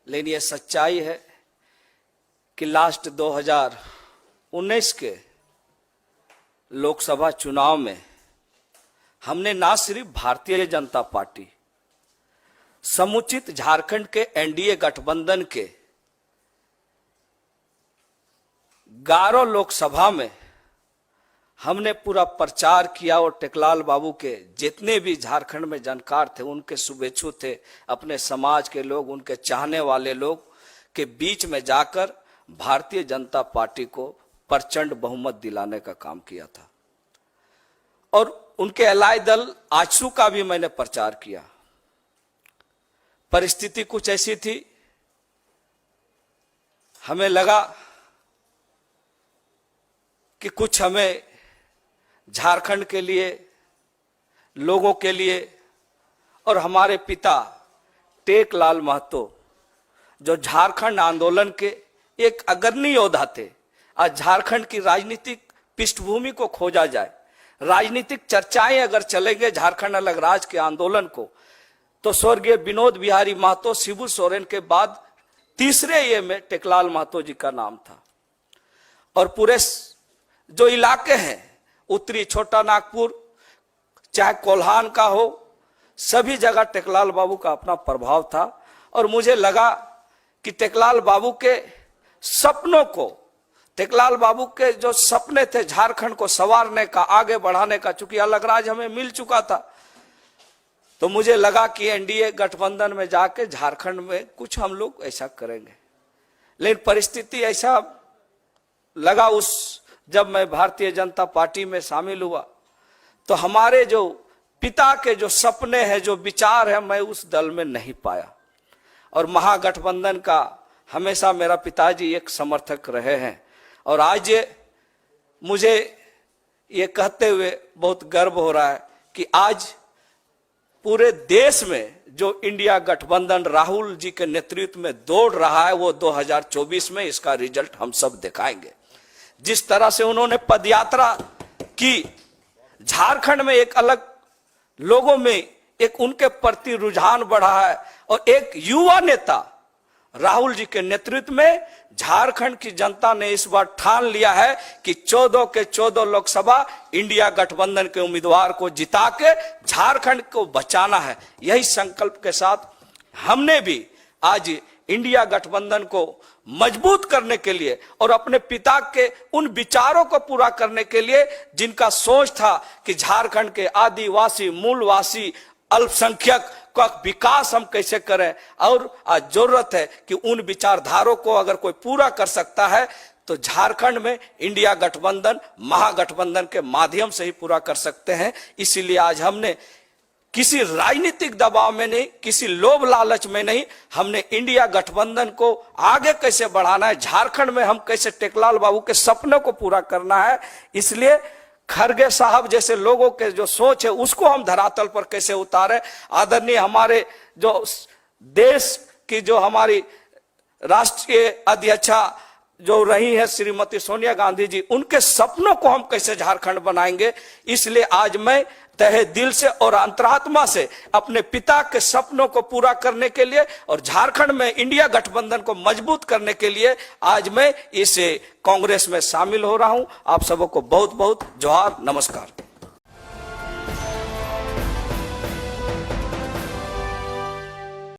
लेकिन ये सच्चाई है कि लास्ट 2019 के लोकसभा चुनाव में हमने ना सिर्फ भारतीय जनता पार्टी, समुचित झारखंड के एनडीए गठबंधन के 11 लोकसभा में हमने पूरा प्रचार किया और टेकलाल बाबू के जितने भी झारखंड में जानकार थे, उनके शुभेच्छु थे, अपने समाज के लोग, उनके चाहने वाले लोग के बीच में जाकर भारतीय जनता पार्टी को प्रचंड बहुमत दिलाने का काम किया था। और उनके अलाय दल आजसू का भी मैंने प्रचार किया। परिस्थिति कुछ ऐसी थी, हमें लगा कि कुछ हमें झारखंड के लिए, लोगों के लिए, और हमारे पिता टेकलाल महतो जो झारखंड आंदोलन के एक अग्रणी योद्धा थे, आज झारखंड की राजनीतिक पृष्ठभूमि को खोजा जाए, राजनीतिक चर्चाएं अगर चलेंगे झारखंड अलग राज के आंदोलन को, तो स्वर्गीय विनोद बिहारी महतो, शिबू सोरेन के बाद तीसरे ये में टेकलाल महतो जी का नाम था। और पूरे जो इलाके हैं, उत्तरी छोटा नागपुर, चाहे कोल्हान का हो, सभी जगह टेकलाल बाबू का अपना प्रभाव था। और मुझे लगा कि टेकलाल बाबू के सपनों को, टेकलाल बाबू के जो सपने थे झारखंड को संवारने का, आगे बढ़ाने का, चूंकि अलग राज हमें मिल चुका था, तो मुझे लगा कि एनडीए गठबंधन में जाके झारखंड में कुछ हम लोग ऐसा करेंगे। लेकिन परिस्थिति ऐसा लगा, जब मैं भारतीय जनता पार्टी में शामिल हुआ तो हमारे जो पिता के जो सपने हैं, जो विचार है, मैं उस दल में नहीं पाया। और महागठबंधन का हमेशा मेरा पिताजी एक समर्थक रहे हैं। और आज मुझे ये कहते हुए बहुत गर्व हो रहा है कि आज पूरे देश में जो इंडिया गठबंधन राहुल जी के नेतृत्व में दौड़ रहा है, वो 2024 में इसका रिजल्ट हम सब दिखाएंगे। जिस तरह से उन्होंने पदयात्रा की, झारखंड में एक अलग लोगों में एक उनके प्रति रुझान बढ़ा है। और एक युवा नेता राहुल जी के नेतृत्व में झारखंड की जनता ने इस बार ठान लिया है कि 14 के 14 लोकसभा इंडिया गठबंधन के उम्मीदवार को जिता के झारखंड को बचाना है। यही संकल्प के साथ हमने भी आज इंडिया गठबंधन को मजबूत करने के लिए और अपने पिता के उन विचारों को पूरा करने के लिए, जिनका सोच था कि झारखंड के आदिवासी, मूलवासी, अल्पसंख्यक का विकास हम कैसे करें, और आज जरूरत है कि उन विचारधारों को अगर कोई पूरा कर सकता है तो झारखंड में इंडिया गठबंधन, महागठबंधन के माध्यम से ही पूरा कर सकते हैं। इसीलिए आज हमने किसी राजनीतिक दबाव में नहीं, किसी लोभ लालच में नहीं, हमने इंडिया गठबंधन को आगे कैसे बढ़ाना है, झारखंड में हम कैसे टेकलाल बाबू के सपनों को पूरा करना है, इसलिए खरगे साहब जैसे लोगों के जो सोच है उसको हम धरातल पर कैसे उतारें। आदरणीय हमारे जो देश की जो हमारी राष्ट्रीय अध्यक्षा जो रही है श्रीमती सोनिया गांधी जी, उनके सपनों को हम कैसे झारखंड बनाएंगे। इसलिए आज मैं तहे दिल से और अंतरात्मा से अपने पिता के सपनों को पूरा करने के लिए और झारखंड में इंडिया गठबंधन को मजबूत करने के लिए आज मैं इस कांग्रेस में शामिल हो रहा हूं। आप सबको बहुत बहुत जोहार, नमस्कार।